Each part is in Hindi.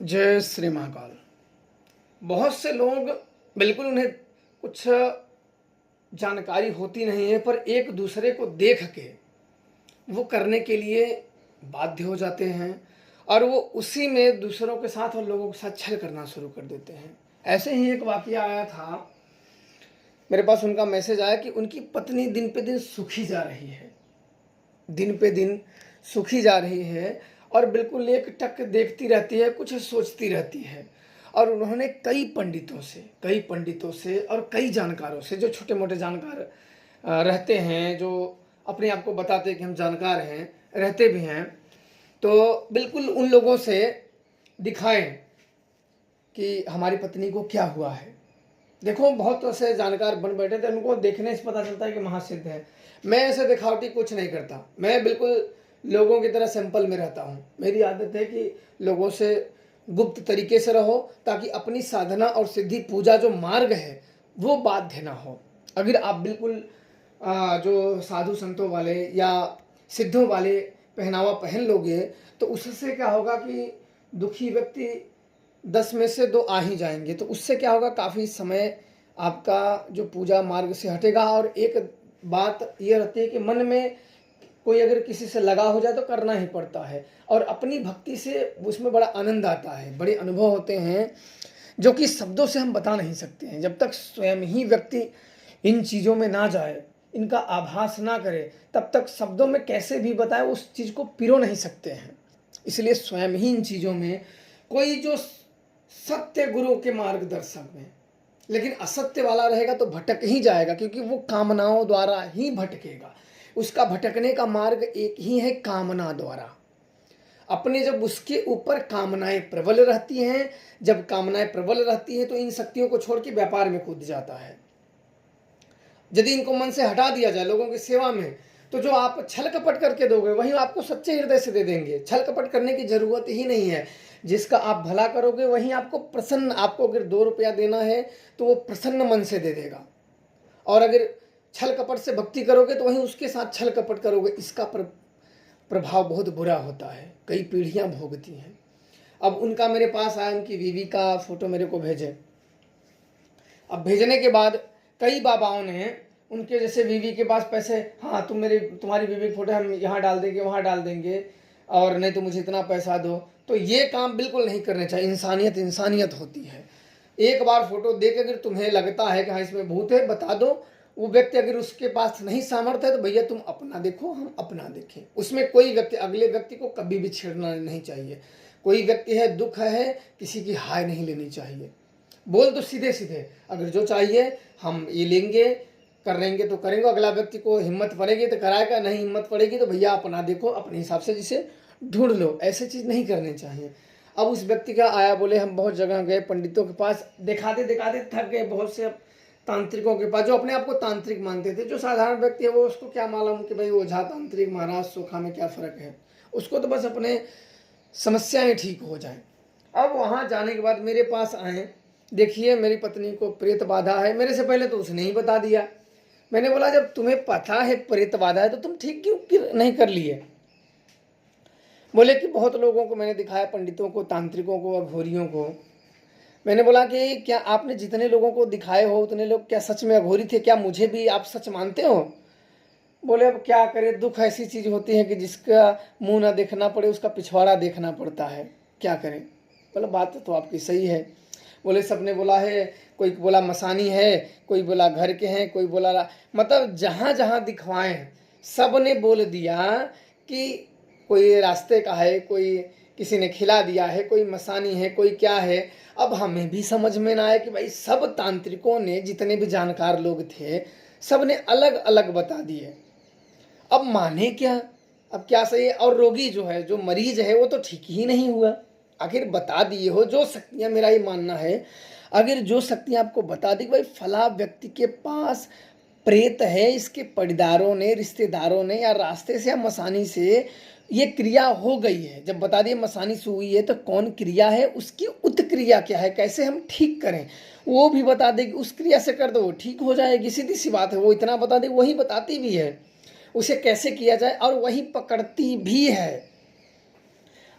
जय श्री महाकाल। बहुत से लोग बिल्कुल उन्हें कुछ जानकारी होती नहीं है, पर एक दूसरे को देख के वो करने के लिए बाध्य हो जाते हैं और वो उसी में दूसरों के साथ और लोगों के साथ छल करना शुरू कर देते हैं। ऐसे ही एक वाकया आया था मेरे पास, उनका मैसेज आया कि उनकी पत्नी दिन पे दिन सुखी जा रही है, दिन पे दिन सुखी जा रही है और बिल्कुल एक टक देखती रहती है, कुछ सोचती रहती है। और उन्होंने कई पंडितों से और कई जानकारों से, जो छोटे मोटे जानकार रहते हैं, जो अपने आप को बताते हैं कि हम जानकार हैं, रहते भी हैं, तो बिल्कुल उन लोगों से दिखाएं कि हमारी पत्नी को क्या हुआ है। देखो, बहुत ऐसे जानकार बन बैठे थे, उनको देखने से पता चलता है कि महासिद्ध है। मैं ऐसे दिखावटी कुछ नहीं करता, मैं बिल्कुल लोगों की तरह सिंपल में रहता हूँ। मेरी आदत है कि लोगों से गुप्त तरीके से रहो, ताकि अपनी साधना और सिद्धि पूजा जो मार्ग है वो बाध्य ना हो। अगर आप बिल्कुल जो साधु संतों वाले या सिद्धों वाले पहनावा पहन लोगे, तो उससे क्या होगा कि दुखी व्यक्ति 10 में से 2 आ ही जाएंगे। तो उससे क्या होगा, काफ़ी समय आपका जो पूजा मार्ग से हटेगा। और एक बात ये रहती है कि मन में कोई अगर किसी से लगा हो जाए तो करना ही पड़ता है, और अपनी भक्ति से उसमें बड़ा आनंद आता है, बड़े अनुभव होते हैं जो कि शब्दों से हम बता नहीं सकते हैं। जब तक स्वयं ही व्यक्ति इन चीज़ों में ना जाए, इनका आभास ना करे, तब तक शब्दों में कैसे भी बताए उस चीज़ को पिरो नहीं सकते हैं। इसलिए स्वयं ही इन चीज़ों में कोई जो सत्य गुरु के मार्गदर्शक में, लेकिन असत्य वाला रहेगा तो भटक ही जाएगा, क्योंकि वो कामनाओं द्वारा ही भटकेगा। उसका भटकने का मार्ग एक ही है, कामना द्वारा। अपने जब उसके ऊपर कामनाएं प्रबल रहती हैं, जब कामनाएं प्रबल रहती हैं तो इन शक्तियों को छोड़ के व्यापार में कूद जाता है। यदि इनको मन से हटा दिया जाए लोगों की सेवा में, तो जो आप छल कपट करके दोगे वही आपको सच्चे हृदय से दे देंगे। छल कपट करने की जरूरत ही नहीं है। जिसका आप भला करोगे वही आपको प्रसन्न, आपको अगर 2 रुपया देना है तो वो प्रसन्न मन से दे देगा। और अगर छल कपट से भक्ति करोगे तो वहीं उसके साथ छल कपट करोगे। इसका प्रभाव बहुत बुरा होता है, कई पीढ़ियां भोगती हैं। अब उनका मेरे पास आया, उनकी बीवी का फोटो मेरे को भेजे। अब भेजने के बाद कई बाबाओं ने उनके जैसे बीवी के पास पैसे, हाँ तुम्हारी बीवी की फोटो हम यहाँ डाल देंगे, वहाँ डाल देंगे, और नहीं तो मुझे इतना पैसा दो। तो ये काम बिल्कुल नहीं करने चाहिए। इंसानियत इंसानियत होती है। एक बार फोटो देख अगर तुम्हें लगता है कि हाँ इसमें भूत है, बता दो। वो व्यक्ति अगर उसके पास नहीं सामर्थ्य है तो भैया तुम अपना देखो, हम अपना देखें। उसमें कोई व्यक्ति अगले व्यक्ति को कभी भी छेड़ना नहीं चाहिए। कोई व्यक्ति है, दुख है, किसी की हाय नहीं लेनी चाहिए। बोल दो सीधे सीधे, अगर जो चाहिए हम ये लेंगे, कर लेंगे तो करेंगे। अगला व्यक्ति को हिम्मत पड़ेगी तो कराएगा, नहीं हिम्मत पड़ेगी तो भैया अपना देखो, अपने हिसाब से जिसे ढूंढ लो। ऐसे चीज़ नहीं करनी चाहिए। अब उस व्यक्ति का आया, बोले हम बहुत जगह गए, पंडितों के पास दिखाते दिखाते थक गए, बहुत से तांत्रिकों के पास, जो अपने आप को तांत्रिक मानते थे। जो साधारण व्यक्ति है वो, उसको क्या मालूम कि भाई ओझा तांत्रिक महाराज सोखा में क्या फ़र्क है। उसको तो बस अपने समस्याएं ठीक हो जाए। अब वहाँ जाने के बाद मेरे पास आए, देखिए मेरी पत्नी को प्रेत बाधा है। मेरे से पहले तो उसने ही बता दिया। मैंने बोला जब तुम्हें पता है प्रेत बाधा है तो तुम ठीक क्यों नहीं कर लिए। बोले कि बहुत लोगों को मैंने दिखाया, पंडितों को, तांत्रिकों को, अघोरियों को। मैंने बोला कि क्या आपने जितने लोगों को दिखाए हो उतने लोग क्या सच में अघोरी थे? क्या मुझे भी आप सच मानते हो? बोले अब क्या करें, दुख ऐसी चीज़ होती है कि जिसका मुंह ना देखना पड़े उसका पिछवाड़ा देखना पड़ता है, क्या करें। बोला बात तो आपकी सही है। बोले सबने बोला है, कोई बोला मसानी है, कोई बोला घर के हैं, कोई बोला, मतलब जहाँ जहाँ दिखवाएं सब ने बोल दिया कि कोई रास्ते का है, कोई किसी ने खिला दिया है, कोई मसानी है, कोई क्या है। अब हमें भी समझ में ना आया कि भाई सब तांत्रिकों ने, जितने भी जानकार लोग थे, सब ने अलग अलग बता दिए। अब माने क्या, अब क्या सही है। और रोगी जो है, जो मरीज है, वो तो ठीक ही नहीं हुआ। आखिर बता दिए हो जो शक्तियाँ, मेरा ये मानना है, अगर जो शक्तियाँ आपको बता दी भाई फला व्यक्ति के पास प्रेत है, इसके पड़ीदारों ने, रिश्तेदारों ने, या रास्ते से या मसानी से ये क्रिया हो गई है, जब बता दिए मसानी से हुई है तो कौन क्रिया है, उसकी उत्क्रिया क्या है, कैसे हम ठीक करें, वो भी बता देगी। उस क्रिया से कर दो, ठीक हो जाएगी, सीधी सी बात है। वो इतना बता दे, वही बताती भी है उसे कैसे किया जाए, और वही पकड़ती भी है।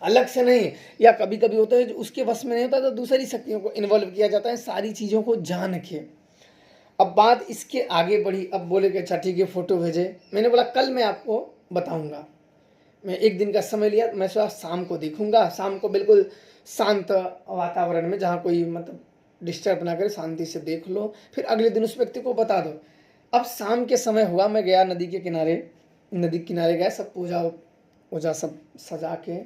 अलग से नहीं। या कभी कभी होता है जो उसके बस में नहीं होता तो दूसरी शक्तियों को इन्वॉल्व किया जाता है, सारी चीज़ों को जान के। अब बात इसके आगे बढ़ी, अब बोले कि अच्छा ठीक है फ़ोटो भेजे। मैंने बोला कल मैं आपको बताऊंगा। मैं एक दिन का समय लिया, मैं सोचा शाम को देखूंगा, शाम को बिल्कुल शांत वातावरण में जहाँ कोई मतलब डिस्टर्ब ना करे, शांति से देख लो, फिर अगले दिन उस व्यक्ति को बता दो। अब शाम के समय हुआ, मैं गया नदी के किनारे, नदी के किनारे गया, सब पूजा वूजा सब सजा के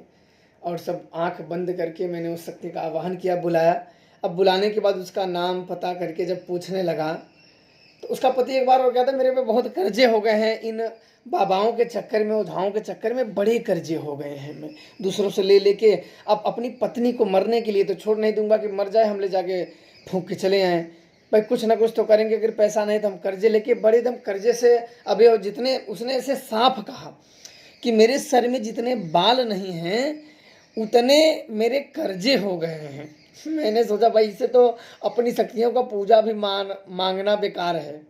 और सब आंख बंद करके मैंने उस शक्ति का आवाहन किया, बुलाया। अब बुलाने के बाद उसका नाम पता करके जब पूछने लगा तो उसका पति एक बार और कहता मेरे पे बहुत कर्जे हो गए हैं, इन बाबाओं के चक्कर में, ओझाओं के चक्कर में बड़े कर्जे हो गए हैं, मैं दूसरों से ले लेके अब अपनी पत्नी को मरने के लिए तो छोड़ नहीं दूंगा कि मर जाए, हम ले जाके फूंक के चले आए। भाई कुछ ना कुछ तो करेंगे, अगर पैसा नहीं तो हम कर्जे लेके बड़े दम कर्जे से। अब ये जितने उसने ऐसे साफ कहा कि मेरे सर में जितने बाल नहीं हैं उतने मेरे कर्जे हो गए हैं। मैंने सोचा भाई इससे तो अपनी शक्तियों का पूजा भी मांगना बेकार है।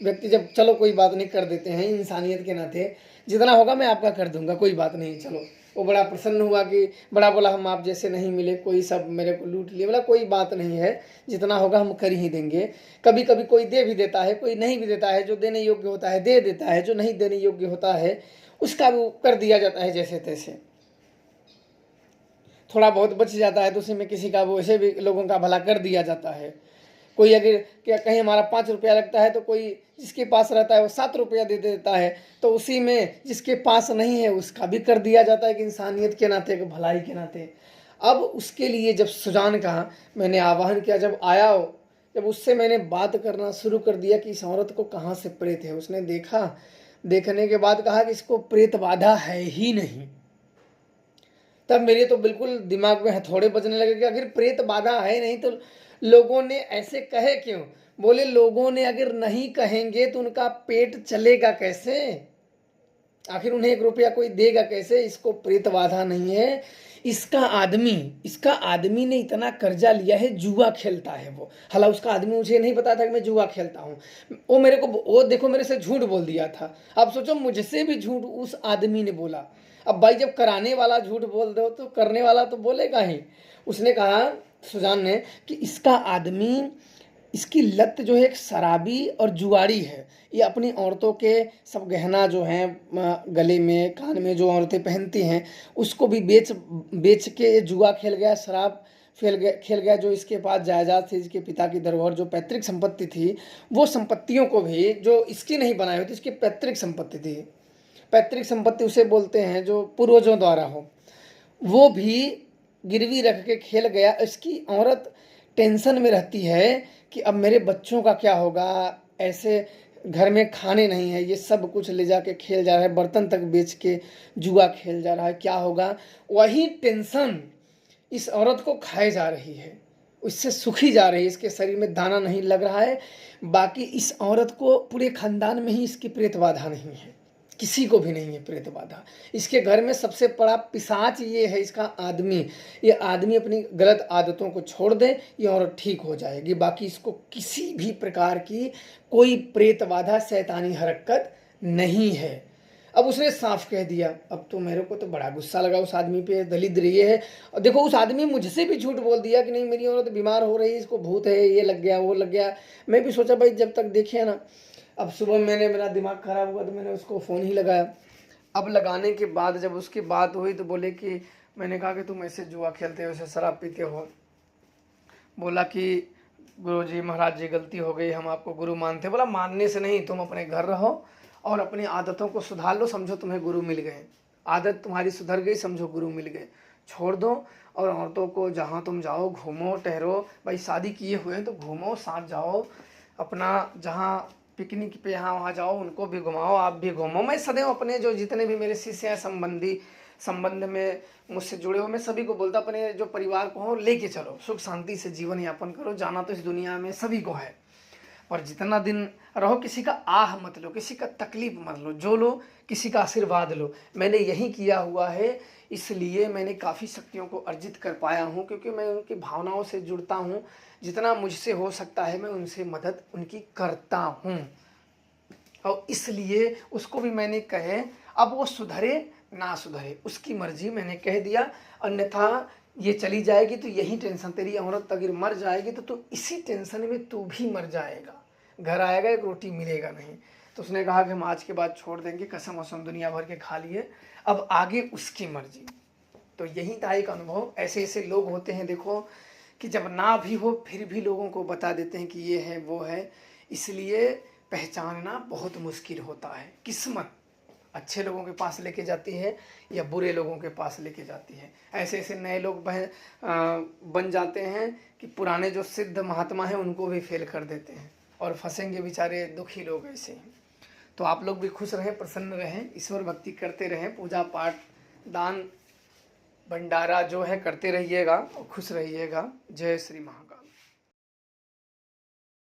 व्यक्ति जब चलो कोई बात नहीं कर देते हैं, इंसानियत के नाते जितना होगा मैं आपका कर दूंगा, कोई बात नहीं। चलो वो बड़ा प्रसन्न हुआ कि बड़ा बोला हम आप जैसे नहीं मिले, कोई सब मेरे को लूट लिए। बोला कोई बात नहीं है, जितना होगा हम कर ही देंगे। कभी कभी कोई दे भी देता है, कोई नहीं भी देता है, जो देने योग्य होता है दे देता है, जो नहीं देने योग्य होता है उसका भी कर दिया जाता है जैसे तैसे। थोड़ा बहुत बच जाता है तो उसी में किसी का वो ऐसे भी लोगों का भला कर दिया जाता है। कोई अगर क्या कहीं हमारा 5 रुपया लगता है तो कोई जिसके पास रहता है वो 7 रुपया दे देता है, तो उसी में जिसके पास नहीं है उसका भी कर दिया जाता है कि इंसानियत के नाते, कि भलाई के नाते। अब उसके लिए जब सुजान का मैंने आवाहन किया, जब आया, जब उससे मैंने बात करना शुरू कर दिया कि इस औरत को कहाँ से प्रेत है, उसने देखा, देखने के बाद कहा कि इसको प्रेत बाधा है ही नहीं। तब मेरे तो बिल्कुल दिमाग में हथौड़े बजने लगे कि अगर प्रेत बाधा है नहीं तो लोगों ने ऐसे कहे क्यों। बोले लोगों ने अगर नहीं कहेंगे तो उनका पेट चलेगा कैसे, आखिर उन्हें 1 रुपया कोई देगा कैसे। इसको प्रेत बाधा नहीं है, इसका आदमी ने इतना कर्जा लिया है, जुआ खेलता है वो। हालांकि उसका आदमी मुझे नहीं पता था कि मैं जुआ खेलता हूँ, वो मेरे को वो देखो मेरे से झूठ बोल दिया था। अब सोचो मुझसे भी झूठ उस आदमी ने बोला। अब भाई जब कराने वाला झूठ बोल दो तो करने वाला तो बोलेगा ही। उसने कहा सुजान ने कि इसका आदमी, इसकी लत जो है एक शराबी और जुआरी है। ये अपनी औरतों के सब गहना जो हैं गले में कान में जो औरतें पहनती हैं उसको भी बेच के ये जुआ खेल गया, शराब खेल गया। जो इसके पास जायदाद थी, इसके पिता की धरोहर जो पैतृक संपत्ति थी, वो संपत्तियों को भी जो इसकी नहीं बनाई हुई थी, इसकी पैतृक संपत्ति थी। पैतृक संपत्ति उसे बोलते हैं जो पूर्वजों द्वारा हो, वो भी गिरवी रख के खेल गया। इसकी औरत टेंशन में रहती है कि अब मेरे बच्चों का क्या होगा, ऐसे घर में खाने नहीं है, ये सब कुछ ले जाके खेल जा रहा है, बर्तन तक बेच के जुआ खेल जा रहा है, क्या होगा। वही टेंशन इस औरत को खाए जा रही है, उससे सुखी जा रही है, इसके शरीर में दाना नहीं लग रहा है। बाकी इस औरत को पूरे खानदान में ही इसकी प्रेत बाधा नहीं है, किसी को भी नहीं है प्रेत बाधा। इसके घर में सबसे बड़ा पिशाच ये है इसका आदमी। ये आदमी अपनी गलत आदतों को छोड़ दे, ये औरत ठीक हो जाएगी। बाकी इसको किसी भी प्रकार की कोई प्रेत बाधा, शैतानी हरकत नहीं है। अब उसने साफ कह दिया। अब तो मेरे को तो बड़ा गुस्सा लगा उस आदमी पे, दलिद्र ये है। और देखो उस आदमी मुझसे भी झूठ बोल दिया कि नहीं मेरी औरत बीमार हो रही है, इसको भूत है, ये लग गया वो लग गया। मैं भी सोचा भाई जब तक देखे ना। अब सुबह मेरा दिमाग खराब हुआ तो मैंने उसको फ़ोन ही लगाया। अब लगाने के बाद जब उसकी बात हुई तो बोले कि मैंने कहा कि तुम ऐसे जुआ खेलते हो, ऐसे शराब पीते हो। बोला कि गुरुजी महाराज जी गलती हो गई, हम आपको गुरु मानते। बोला मानने से नहीं, तुम अपने घर रहो और अपनी आदतों को सुधार लो, समझो तुम्हें गुरु मिल गए। आदत तुम्हारी सुधर गई, समझो गुरु मिल गए। छोड़ दो और औरतों को जहाँ तुम जाओ घूमो टहरो। भाई शादी किए हुए हैं तो घूमो, साथ जाओ, अपना जहाँ पिकनिक पे यहाँ वहाँ जाओ, उनको भी घुमाओ, आप भी घूमो। मैं सदैव अपने जो जितने भी मेरे शिष्य हैं, संबंध में मुझसे जुड़े हो, मैं सभी को बोलता अपने जो परिवार को हो लेके चलो, सुख शांति से जीवन यापन करो। जाना तो इस दुनिया में सभी को है, और जितना दिन रहो किसी का आह मत लो, किसी का तकलीफ मत लो, जो लो किसी का आशीर्वाद लो। मैंने यही किया हुआ है, इसलिए मैंने काफ़ी शक्तियों को अर्जित कर पाया हूँ, क्योंकि मैं उनकी भावनाओं से जुड़ता हूँ। जितना मुझसे हो सकता है मैं उनसे मदद उनकी करता हूँ, और इसलिए उसको भी मैंने कहे अब वो सुधरे ना सुधरे, उसकी मर्जी, मैंने कह दिया, अन्यथा ये चली जाएगी तो यही टेंशन, तेरी औरत अगर मर जाएगी तो तू इसी टेंशन में तू भी मर जाएगा, घर आएगा एक रोटी मिलेगा नहीं। तो उसने कहा कि हम आज के बाद छोड़ देंगे, कसम वसम दुनिया भर के खा लिए, अब आगे उसकी मर्जी। तो यही था एक अनुभव। ऐसे ऐसे लोग होते हैं देखो, कि जब ना भी हो फिर भी लोगों को बता देते हैं कि ये है वो है, इसलिए पहचानना बहुत मुश्किल होता है। किस्मत अच्छे लोगों के पास लेके जाती है या बुरे लोगों के पास लेके जाती है। ऐसे ऐसे नए लोग बन जाते हैं कि पुराने जो सिद्ध महात्मा हैं उनको भी फेल कर देते हैं और फंसेंगे बेचारे दुखी लोग ऐसे हैं। तो आप लोग भी खुश रहें, प्रसन्न रहें, ईश्वर भक्ति करते रहें, पूजा पाठ दान भंडारा जो है करते रहिएगा और खुश रहिएगा। जय श्री महाकाल।